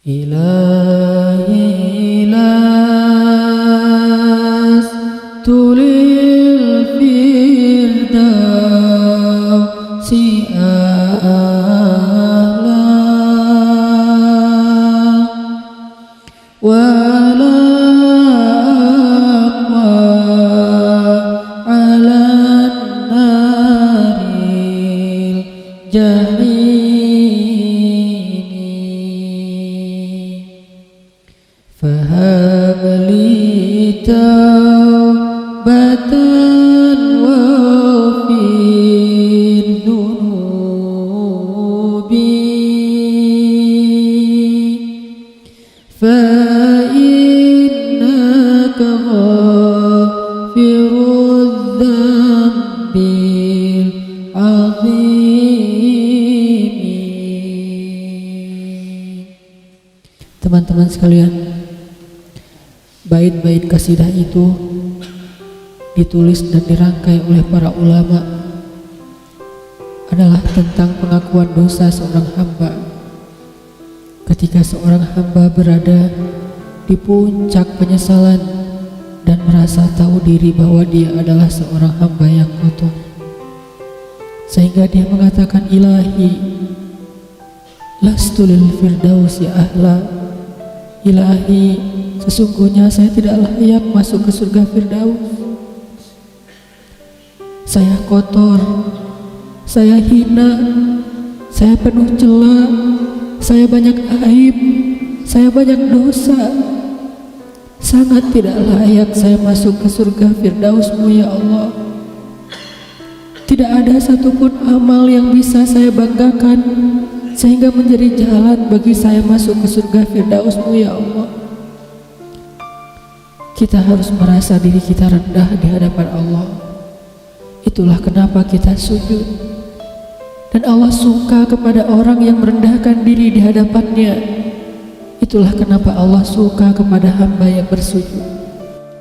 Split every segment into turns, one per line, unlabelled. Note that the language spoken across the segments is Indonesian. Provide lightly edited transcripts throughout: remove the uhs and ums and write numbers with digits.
إلهي لست للفردوس أعلى ولا أقوى على النار الجحيم فهب لي توبة واغفر ذنوبي فإنك غافر الذنب العظيم. Teman-teman sekalian, bait-bait kasidah itu ditulis dan dirangkai oleh para ulama adalah tentang pengakuan dosa seorang hamba. Ketika seorang hamba berada di puncak penyesalan dan merasa tahu diri bahwa dia adalah seorang hamba yang kotor, sehingga dia mengatakan, Ilahi lastu lil firdausi ahla. Ilahi, sesungguhnya saya tidak layak masuk ke surga Firdaus. Saya kotor, saya hina, saya penuh cela, saya banyak aib, saya banyak dosa. Sangat tidak layak saya masuk ke surga Firdaus-Mu ya Allah. Tidak ada satupun amal yang bisa saya banggakan sehingga menjadi jalan bagi saya masuk ke surga Firdaus-Mu ya Allah. Kita harus merasa diri kita rendah di hadapan Allah. Itulah kenapa kita sujud. Dan Allah suka kepada orang yang merendahkan diri di hadapannya. Itulah kenapa Allah suka kepada hamba yang bersujud.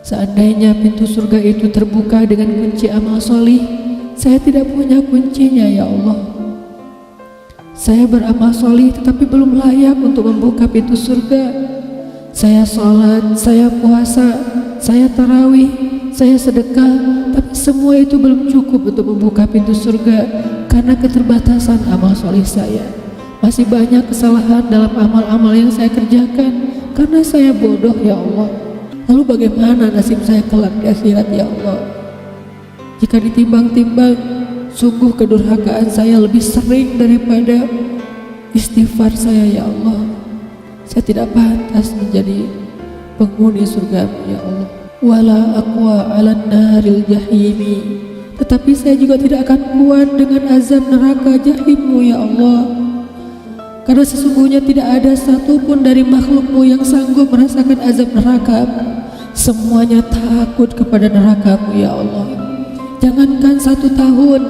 Seandainya pintu surga itu terbuka dengan kunci amal solih, saya tidak punya kuncinya ya Allah. Saya beramal solih tetapi belum layak untuk membuka pintu surga. Saya sholat, saya puasa, saya tarawih, saya sedekah, tapi semua itu belum cukup untuk membuka pintu surga karena keterbatasan amal solih saya. Masih banyak kesalahan dalam amal-amal yang saya kerjakan karena saya bodoh ya Allah. Lalu bagaimana nasib saya kelak di akhirat ya Allah? Jika ditimbang-timbang, sungguh kedurhakaan saya lebih sering daripada istighfar saya ya Allah. Saya tidak pantas menjadi penghuni surga ya Allah. Wala aqwa 'alan naril jahimi. Tetapi saya juga tidak akan kuat dengan azab neraka jahim-Mu ya Allah. Karena sesungguhnya tidak ada satupun dari makhluk-Mu yang sanggup merasakan azab neraka. Semuanya takut kepada neraka-Mu ya Allah. Jangankan 1 tahun,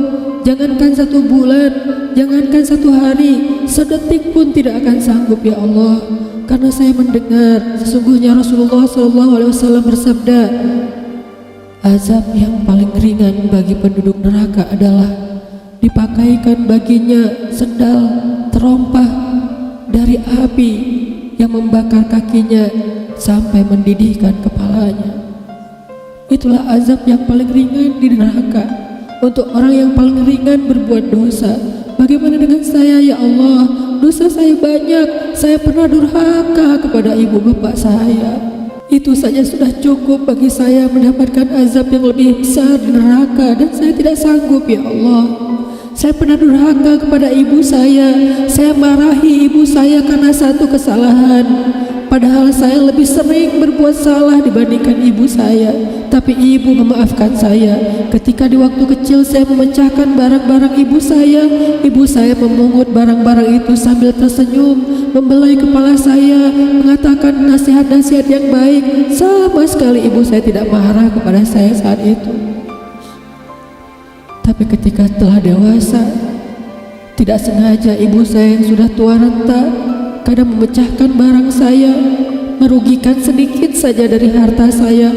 jangankan 1 bulan, jangankan 1 hari, sedetik pun tidak akan sanggup ya Allah. Karena saya mendengar sesungguhnya Rasulullah SAW bersabda, azab yang paling ringan bagi penduduk neraka adalah dipakaikan baginya sendal terompah dari api yang membakar kakinya sampai mendidihkan kepalanya. Itulah azab yang paling ringan di neraka untuk orang yang paling ringan berbuat dosa. Bagaimana dengan saya ya Allah? Dosa saya banyak, saya pernah durhaka kepada ibu bapak saya. Itu saja sudah cukup bagi saya mendapatkan azab yang lebih besar di neraka, dan saya tidak sanggup ya Allah. Saya pernah durhaka kepada ibu saya marahi ibu saya karena 1 kesalahan. Padahal saya lebih sering berbuat salah dibandingkan ibu saya, tapi ibu memaafkan saya. Ketika di waktu kecil saya memecahkan barang-barang ibu saya memungut barang-barang itu sambil tersenyum, membelai kepala saya, mengatakan nasihat-nasihat yang baik. Sama sekali ibu saya tidak marah kepada saya saat itu. Tapi ketika telah dewasa, tidak sengaja ibu saya yang sudah tua renta kadang memecahkan barang saya, merugikan sedikit saja dari harta saya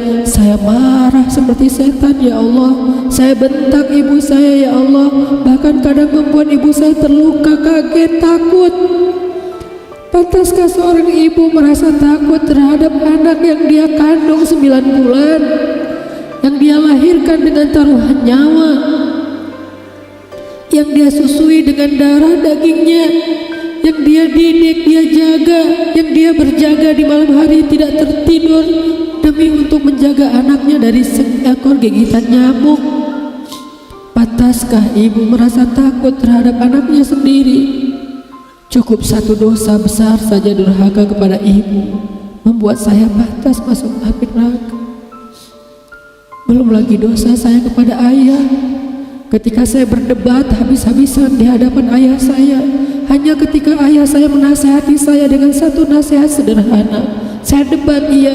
marah seperti setan ya Allah. Saya bentak ibu saya ya Allah, bahkan kadang membuat ibu saya terluka, kaget, takut. Pantaskah seorang ibu merasa takut terhadap anak yang dia kandung 9 bulan, yang dia lahirkan dengan taruhan nyawa, yang dia susui dengan darah dagingnya, yang dia didik, dia jaga, yang dia berjaga di malam hari tidak tertidur demi untuk menjaga anaknya dari seekor gigitan nyamuk? Pantaskah ibu merasa takut terhadap anaknya sendiri? Cukup satu dosa besar saja durhaka kepada ibu membuat saya pantas masuk api neraka. Belum lagi dosa saya kepada ayah, ketika saya berdebat habis-habisan di hadapan ayah saya, hanya ketika ayah saya menasihati saya dengan satu nasihat sederhana. Saya debat ia,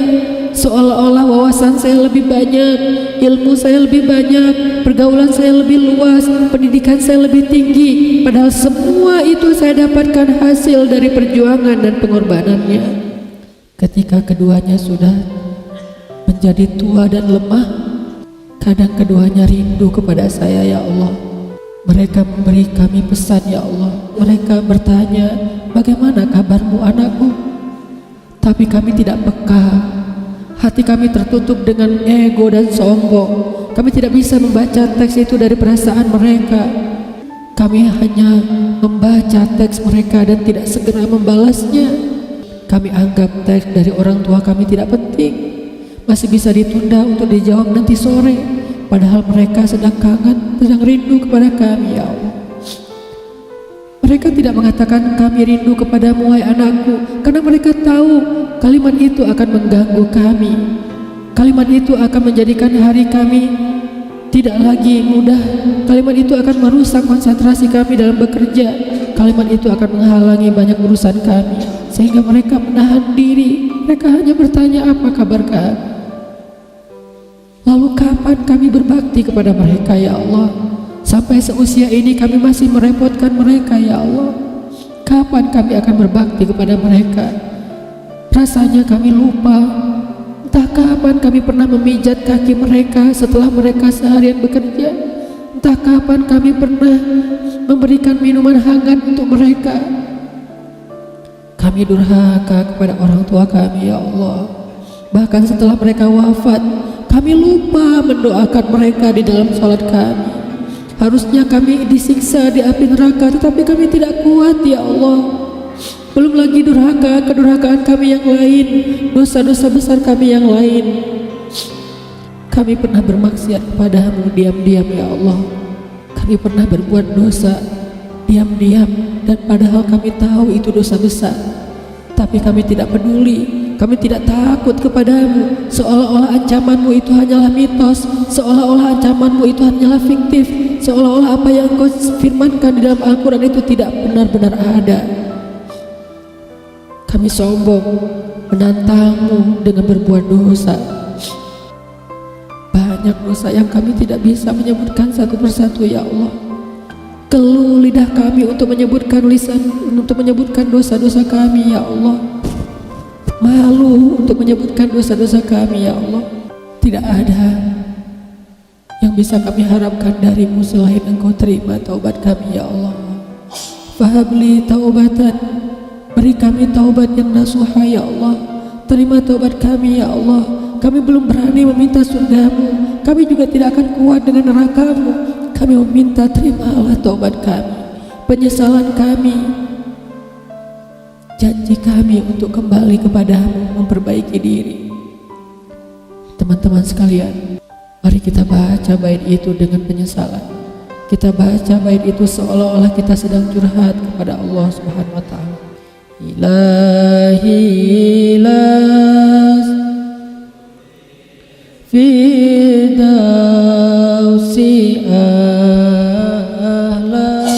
seolah-olah wawasan saya lebih banyak, ilmu saya lebih banyak, pergaulan saya lebih luas, pendidikan saya lebih tinggi. Padahal semua itu saya dapatkan hasil dari perjuangan dan pengorbanannya. Ketika keduanya sudah menjadi tua dan lemah, kadang keduanya rindu kepada saya, ya Allah. Mereka memberi kami pesan, ya Allah. Mereka bertanya, bagaimana kabarmu anakku? Tapi kami tidak peka. Hati kami tertutup dengan ego dan sombong. Kami tidak bisa membaca teks itu dari perasaan mereka. Kami hanya membaca teks mereka dan tidak segera membalasnya. Kami anggap teks dari orang tua kami tidak penting, masih bisa ditunda untuk dijawab nanti sore. Padahal mereka sedang kangen, sedang rindu kepada kami, ya Allah. Mereka tidak mengatakan kami rindu kepadamu wahai anakku, karena mereka tahu kalimat itu akan mengganggu kami. Kalimat itu akan menjadikan hari kami tidak lagi mudah. Kalimat itu akan merusak konsentrasi kami dalam bekerja. Kalimat itu akan menghalangi banyak urusan kami, sehingga mereka menahan diri. Mereka hanya bertanya, apa kabar kami? Lalu kapan kami berbakti kepada mereka, ya Allah? Sampai seusia ini kami masih merepotkan mereka, ya Allah. Kapan kami akan berbakti kepada mereka? Rasanya kami lupa. Entah kapan kami pernah memijat kaki mereka setelah mereka seharian bekerja. Entah kapan kami pernah memberikan minuman hangat untuk mereka. Kami durhaka kepada orang tua kami, ya Allah. Bahkan setelah mereka wafat, kami lupa mendoakan mereka di dalam sholat kami. Harusnya kami disiksa di api neraka, tetapi kami tidak kuat, ya Allah. Belum lagi durhaka, kedurhakaan kami yang lain, dosa-dosa besar kami yang lain. Kami pernah bermaksiat kepadamu diam-diam, ya Allah. Kami pernah berbuat dosa diam-diam, dan padahal kami tahu itu dosa besar, tapi kami tidak peduli. Kami tidak takut kepadamu, seolah-olah ancamanmu itu hanyalah mitos, seolah-olah ancamanmu itu hanyalah fiktif, seolah-olah apa yang kau firmankan di dalam Al-Quran itu tidak benar-benar ada. Kami sombong menantangmu dengan berbuat dosa. Banyak dosa yang kami tidak bisa menyebutkan satu persatu, ya Allah. Keluh lidah kami untuk menyebutkan dosa-dosa kami, ya Allah. Malu untuk menyebutkan dosa-dosa kami, ya Allah. Tidak ada yang bisa kami harapkan darimu selain Engkau terima taubat kami, ya Allah. Fahabli taubatan, beri kami taubat yang nasuha, ya Allah. Terima taubat kami, ya Allah. Kami belum berani meminta surgamu, kami juga tidak akan kuat dengan nerakamu. Kami meminta, terimalah taubat kami, penyesalan kami, janji kami untuk kembali kepadamu, memperbaiki diri. Teman-teman sekalian, mari kita baca bait itu dengan penyesalan. Kita baca bait itu seolah-olah kita sedang curhat kepada Allah Subhanahu wa Ta'ala. Ilahi las fidausi ahla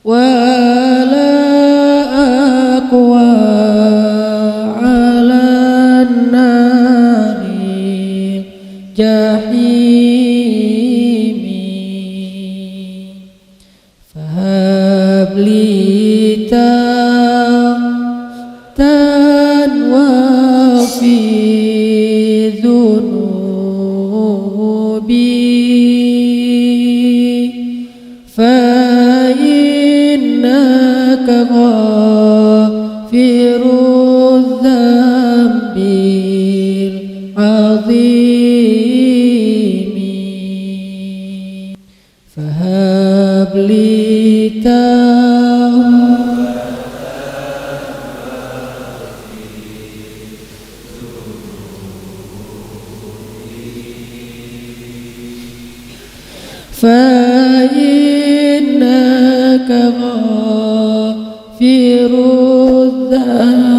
wala aqwa ala nari jahimi fahabli فهب لي فإنك غافر الذنب